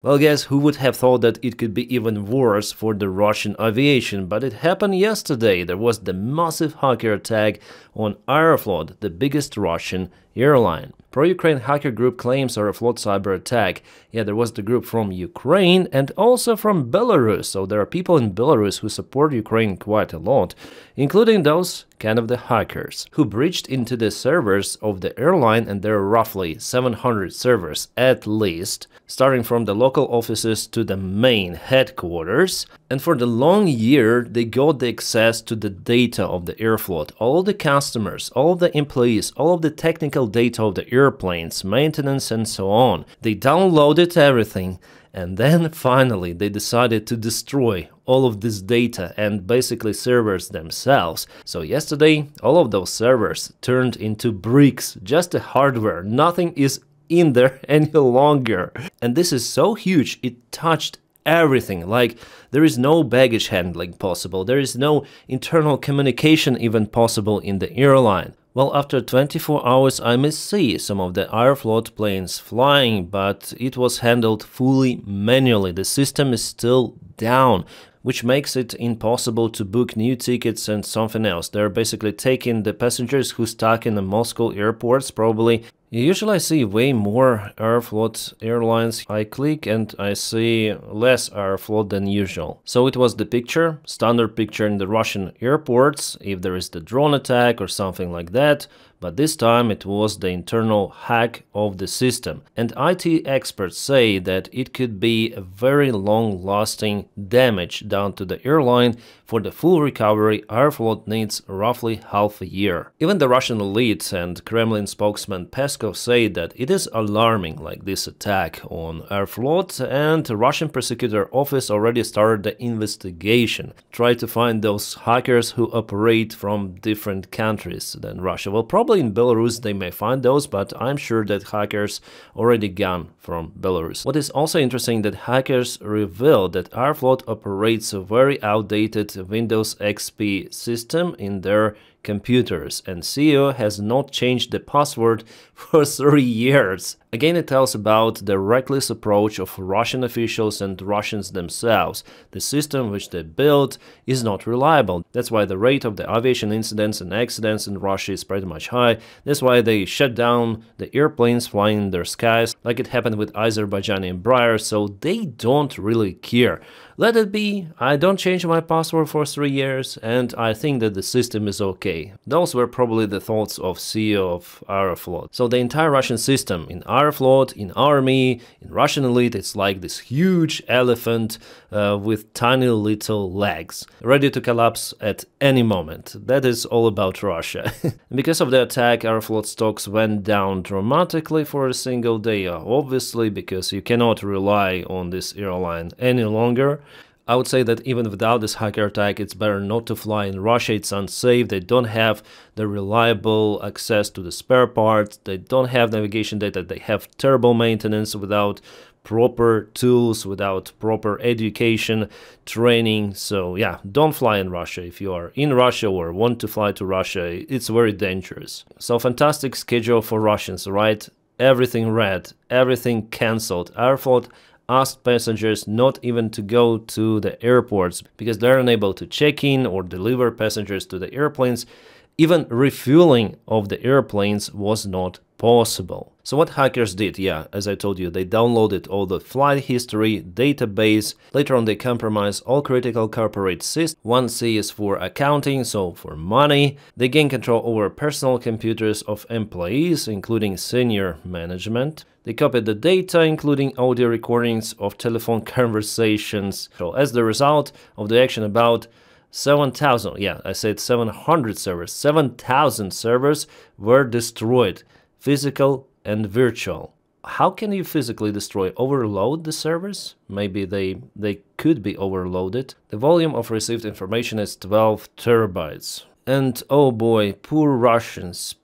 Well, guys, who would have thought that it could be even worse for the Russian aviation? But it happened yesterday. There was the massive hacker attack on Aeroflot, the biggest Russian airline. Pro-Ukraine hacker group claims Aeroflot cyber attack. Yeah, there was the group from Ukraine and also from Belarus. So there are people in Belarus who support Ukraine quite a lot, including those kind of the hackers who breached into the servers of the airline, and there are roughly 700 servers at least, starting from the local offices to the main headquarters. And for the long year, they got the access to the data of the Aeroflot, all the customers, all of the employees, all of the technical data of the airplanes, maintenance and so on. They downloaded everything, and then finally they decided to destroy all of this data and basically servers themselves. So yesterday, all of those servers turned into bricks, just the hardware, nothing is in there any longer. And this is so huge, it touched everything. Like, there is no baggage handling possible, there is no internal communication even possible in the airline. Well, after 24 hours I may see some of the Aeroflot planes flying, but it was handled fully manually. The system is still down, which makes it impossible to book new tickets and something else. They're basically taking the passengers who stuck in the Moscow airports, probably. Usually I see way more Aeroflot airlines. I click and I see less Aeroflot than usual. So it was the picture, standard picture in the Russian airports, if there is the drone attack or something like that. But this time it was the internal hack of the system. And IT experts say that it could be a very long-lasting damage down to the airline. For the full recovery, Aeroflot needs roughly half a year. Even the Russian elite and Kremlin spokesman Peskov say that it is alarming, like this attack on Aeroflot, and the Russian prosecutor office already started the investigation. Try to find those hackers who operate from different countries than Russia. Well, probably in Belarus they may find those, but I'm sure that hackers already gone from Belarus. What is also interesting that hackers revealed that Aeroflot operates a very outdated Windows XP system in their computers, and CEO has not changed the password for 3 years. Again, it tells about the reckless approach of Russian officials and Russians themselves. The system which they built is not reliable. That's why the rate of the aviation incidents and accidents in Russia is pretty much high. That's why they shut down the airplanes flying in their skies, like it happened with Azerbaijani Embraer, so they don't really care. Let it be, I don't change my password for 3 years, and I think that the system is okay. Those were probably the thoughts of CEO of Aeroflot. So the entire Russian system in Aeroflot, in army, in Russian elite, it's like this huge elephant with tiny little legs, ready to collapse at any moment. That is all about Russia. Because of the attack, Aeroflot stocks went down dramatically for a single day, obviously, because you cannot rely on this airline any longer. I would say that even without this hacker attack, it's better not to fly in Russia. It's unsafe. They don't have the reliable access to the spare parts. They don't have navigation data. They have terrible maintenance without proper tools, without proper education, training. So yeah, don't fly in Russia. If you are in Russia or want to fly to Russia, it's very dangerous. So fantastic schedule for Russians, right? Everything red, everything cancelled. Aeroflot asked passengers not even to go to the airports because they're unable to check in or deliver passengers to the airplanes. Even refueling of the airplanes was not possible. So what hackers did? Yeah, as I told you, they downloaded all the flight history database. Later on they compromised all critical corporate systems. One C is for accounting, so for money. They gain control over personal computers of employees, including senior management. They copied the data, including audio recordings of telephone conversations. So as the result of the action, about 7,000, yeah, I said 700 servers, 7,000 servers were destroyed, physical and virtual. How can you physically destroy? Overload the servers? Maybe they could be overloaded. The volume of received information is 12 terabytes. And oh boy, poor Russians,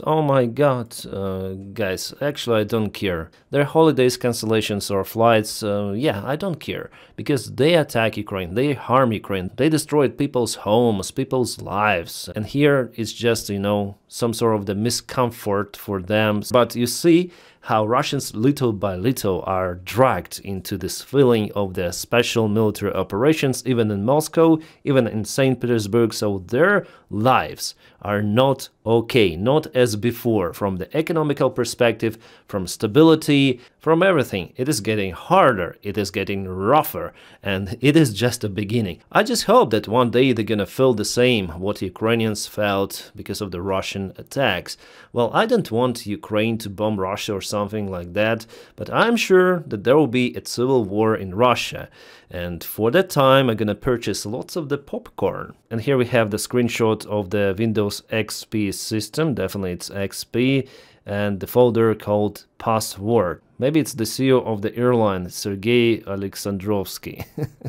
oh my god. Guys, actually I don't care. Their holidays, cancellations or flights, yeah, I don't care. Because they attack Ukraine, they harm Ukraine, they destroyed people's homes, people's lives. And here it's just, you know, some sort of the miscomfort for them. But you see how Russians little by little are dragged into this feeling of the special military operations, even in Moscow, even in St. Petersburg. So their lives are not okay, not as before, from the economical perspective, from stability, from everything. It is getting harder, it is getting rougher, and it is just a beginning. I just hope that one day they're gonna feel the same what Ukrainians felt because of the Russian attacks. Well, I don't want Ukraine to bomb Russia or something like that, but I'm sure that there will be a civil war in Russia. And for that time, I'm gonna purchase lots of the popcorn. And here we have the screenshot of the Windows XP system. Definitely it's XP, and the folder called password. Maybe it's the CEO of the airline, Sergei Alexandrovsky.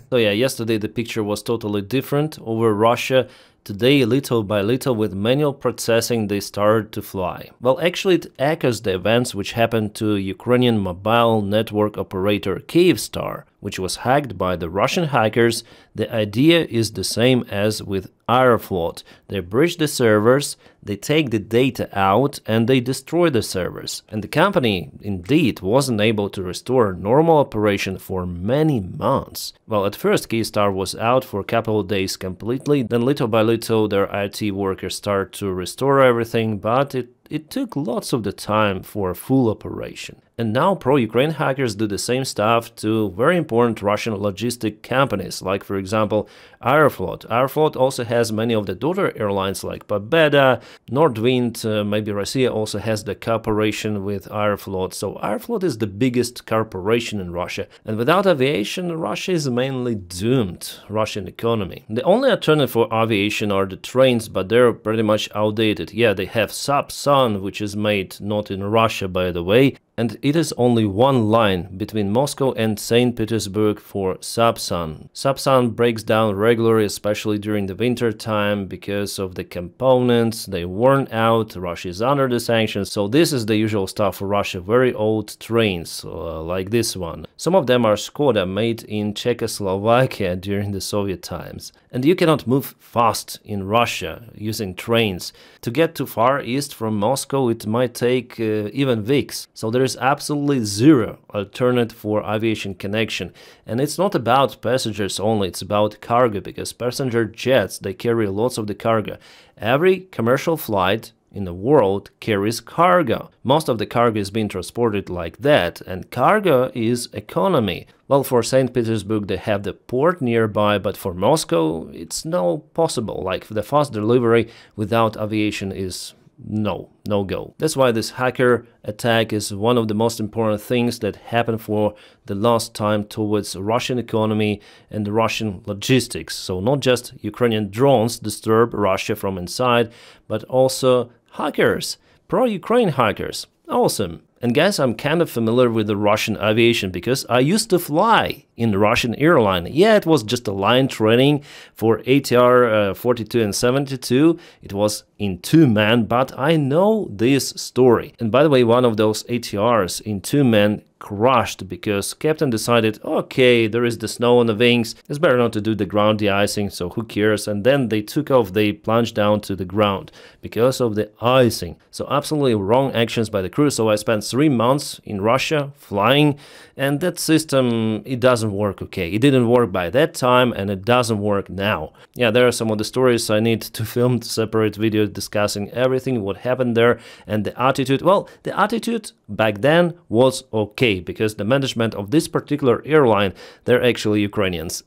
So yeah, yesterday the picture was totally different over Russia. Today, little by little, with manual processing, they started to fly. Well, actually, it echoes the events which happened to Ukrainian mobile network operator Kyivstar, which was hacked by the Russian hackers. The idea is the same as with Aeroflot. They breach the servers, they take the data out, and they destroy the servers. And the company, indeed, wasn't able to restore normal operation for many months. Well, at first, Kyivstar was out for a couple of days completely, then little by little their IT workers started to restore everything, but it took lots of the time for a full operation. And now pro-Ukraine hackers do the same stuff to very important Russian logistic companies, like for example Aeroflot. Aeroflot also has many of the daughter airlines like Pobeda, Nordwind, maybe Russia also has the cooperation with Aeroflot. So Aeroflot is the biggest corporation in Russia. And without aviation, Russia is mainly doomed, Russian economy. The only alternative for aviation are the trains, but they're pretty much outdated. Yeah, they have Sapsan, which is made not in Russia, by the way. And it is only one line between Moscow and St. Petersburg for Sapsan. Sapsan breaks down regularly, especially during the winter time, because of the components. They worn out, Russia is under the sanctions, so this is the usual stuff for Russia, very old trains, like this one. Some of them are Skoda, made in Czechoslovakia during the Soviet times. And you cannot move fast in Russia using trains. To get too far east from Moscow, it might take even weeks. So there is absolutely zero alternative for aviation connection. And it's not about passengers only, it's about cargo, because passenger jets, they carry lots of the cargo. Every commercial flight in the world carries cargo. Most of the cargo is being transported like that, and cargo is economy. Well, for St. Petersburg they have the port nearby, but for Moscow it's no possible. Like the fast delivery without aviation is no go. That's why this hacker attack is one of the most important things that happened for the last time towards Russian economy and the Russian logistics. So not just Ukrainian drones disturb Russia from inside, but also hackers, pro-Ukraine hackers. Awesome. And guys, I'm kind of familiar with the Russian aviation because I used to fly in the Russian airline. Yeah, it was just a line training for ATR 42 and 72. It was in two-man, but I know this story. And by the way, one of those ATRs in two-man crashed because captain decided, okay, there is the snow on the wings, it's better not to do the ground de-icing, so who cares? And then they took off, they plunged down to the ground because of the icing. So absolutely wrong actions by the crew. So I spent 3 months in Russia flying, and that system, it doesn't work okay. It didn't work by that time, and it doesn't work now. Yeah, there are some of the stories I need to film separate videos discussing everything, what happened there, and the attitude. Well, the attitude back then was okay, because the management of this particular airline, they're actually Ukrainians.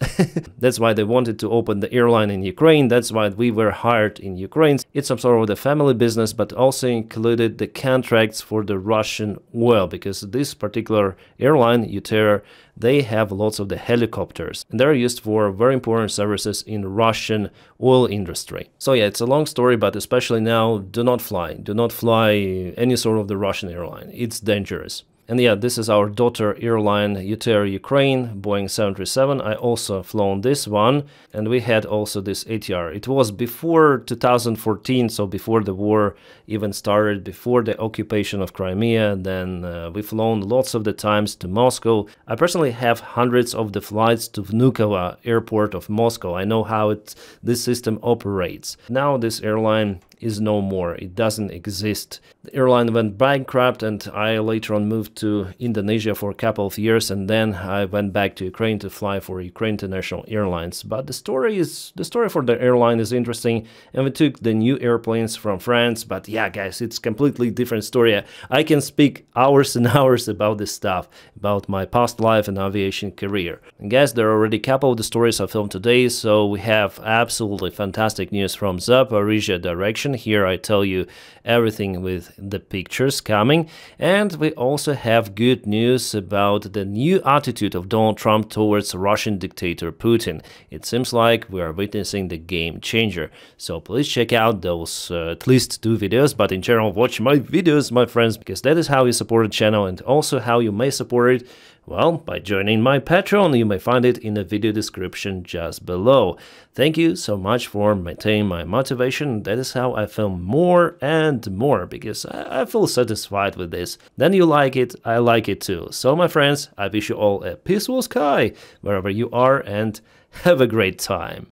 That's why they wanted to open the airline in Ukraine. That's why we were hired in Ukraine. It's some sort of the family business, but also included the contracts for the Russian oil, because this particular airline, UTR, they have lots of the helicopters, and they're used for very important services in Russian oil industry. So yeah, it's a long story, but especially now, do not fly. Do not fly any sort of the Russian airline. It's dangerous. And yeah, this is our daughter airline, UTR Ukraine, Boeing 737. I also flown this one, and we had also this ATR. It was before 2014, so before the war even started, before the occupation of Crimea. Then we flown lots of the times to Moscow. I personally have hundreds of the flights to Vnukovo airport of Moscow. I know how this system operates. Now this airline is no more. It doesn't exist. The airline went bankrupt, and I later on moved to Indonesia for a couple of years, and then I went back to Ukraine to fly for Ukraine International Airlines. But the story for the airline is interesting, and we took the new airplanes from France. But yeah, guys, it's completely different story. I can speak hours and hours about this stuff, about my past life and aviation career. And guys, there are already a couple of the stories I filmed today, so we have absolutely fantastic news from Zaporizhzhia direction. Here I tell you everything with the pictures coming, and we also have good news about the new attitude of Donald Trump towards Russian dictator Putin. It seems like we are witnessing the game changer. So please check out those at least 2 videos, but in general watch my videos, my friends, because that is how you support the channel, and also how you may support it, well, by joining my Patreon. You may find it in the video description just below. Thank you so much for maintaining my motivation. That is how I film more and more, because I feel satisfied with this. Then you like it, I like it too. So my friends, I wish you all a peaceful sky wherever you are, and have a great time.